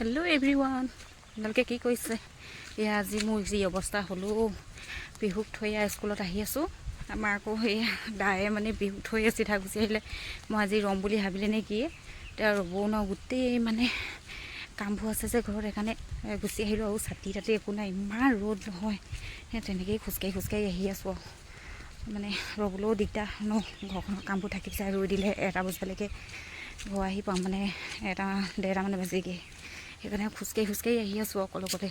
Hello' everyone, আপোনালোকে কি কৰিছে? এয়া আজি মোৰ যি অৱস্থা হ'লেও বিহুক থৈ স্কুলত আহি আছোঁ। আমাৰ আকৌ সেই দায়ে মানে বিহুক থৈ চিধা গুচি আহিলে। মই আজি ৰ'ম বুলি ভাবিলে নে কি, এতিয়া ৰ'বও ন, গোটেই মানে কামবোৰ আছে যে ঘৰত, সেইকাৰণে গুচি আহিলোঁ। আৰু ছাতি তাতি একো নাই, ইমান ৰ'দ নহয়, সেই তেনেকৈয়ে খোজকাঢ়ি আহি আছোঁ। আৰু মানে ৰ'বলৈও দিগদাৰ ন, ঘৰখনৰ কামবোৰ থাকি যায়। ৰৈ দিলে 1টা বজালৈকে ঘৰ আহি পাওঁ, মানে 1-1:30 বাজিগে। সেইকাৰণে খোজকাঢ়ি আহি আছোঁ অকলে।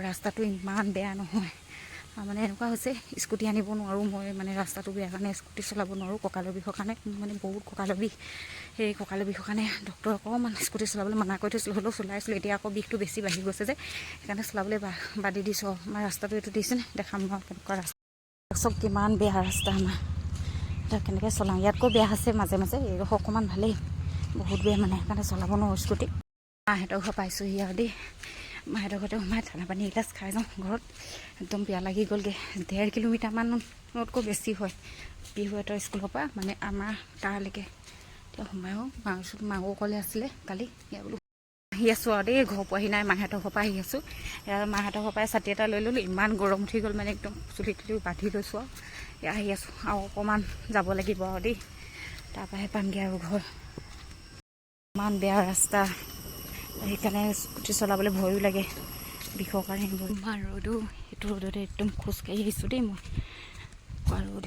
ৰাস্তাটো ইমান বেয়া নহয়, মানে এনেকুৱা হৈছে স্কুটি আনিব নোৱাৰোঁ মই, মানে ৰাস্তাটো বেয়া কাৰণে স্কুটি চলাব নোৱাৰোঁ। কঁকালৰ বিষৰ কাৰণে, মানে বহুত কঁকালৰ বিষ। সেই কঁকালৰ বিষৰ কাৰণে ডক্টৰে অকণমান স্কুটি চলাবলৈ মানা কৰি থৈছিলোঁ, হ'লেও চলাইছিলোঁ। এতিয়া আকৌ বিষটো বেছি বাঢ়ি গৈছে যে, সেইকাৰণে চলাবলৈ বাদি দিছোঁ। আমাৰ ৰাস্তাটো এইটো দিছেনে, দেখাম মই কেনেকুৱা ৰাস্তা। চব কিমান বেয়া ৰাস্তা আমাৰ, এতিয়া কেনেকৈ চলাওঁ। ইয়াতকৈ বেয়া আছে মাজে এই অকণমান ভালেই, বহুত বেয়া মানে, সেইকাৰণে চলাব নোৱাৰোঁ স্কুটি। মাহঁতৰ ঘৰ পাইছোঁহি আৰু দেই। মাহঁতৰ ঘৰতে সোমাই ঠাণ্ডা পানী এগিলাচ খাই যাওঁ ঘৰত। একদম বেয়া লাগি গ'লগৈ। 1.5 কিলোমিটাৰমানতকৈ বেছি হয় বিহুহঁতৰ স্কুলৰ পৰা মানে আমাৰ তালৈকে। এতিয়া সোমায়ো মাও অকলে আছিলে কালি, এয়া বোলো আহি আছোঁ আৰু দেই। ঘৰ পোৱাহি নাই, মাহঁতৰ ঘৰৰ পৰা আহি আছোঁ। মাহঁতৰ ঘৰৰ পৰাই ছাতি এটা লৈ ল'লোঁ, ইমান গৰম উঠি গ'ল মানে, একদম চুলি তুলি বান্ধি লৈছোঁ আৰু এয়া আহি আছোঁ। আৰু অকণমান যাব লাগিব আৰু দেই, তাৰপৰাহে পামগৈ আৰু ঘৰ। ইমান বেয়া ৰাস্তা, সেইকাৰণে স্কুটি চলাবলৈ ভয়ো লাগে, বিষৰ কাৰণে। ইমান ৰ'দো, সেইটো ৰ'দতে একদম খোজকাঢ়ি আহিছোঁ দেই মই, ৰ'দ।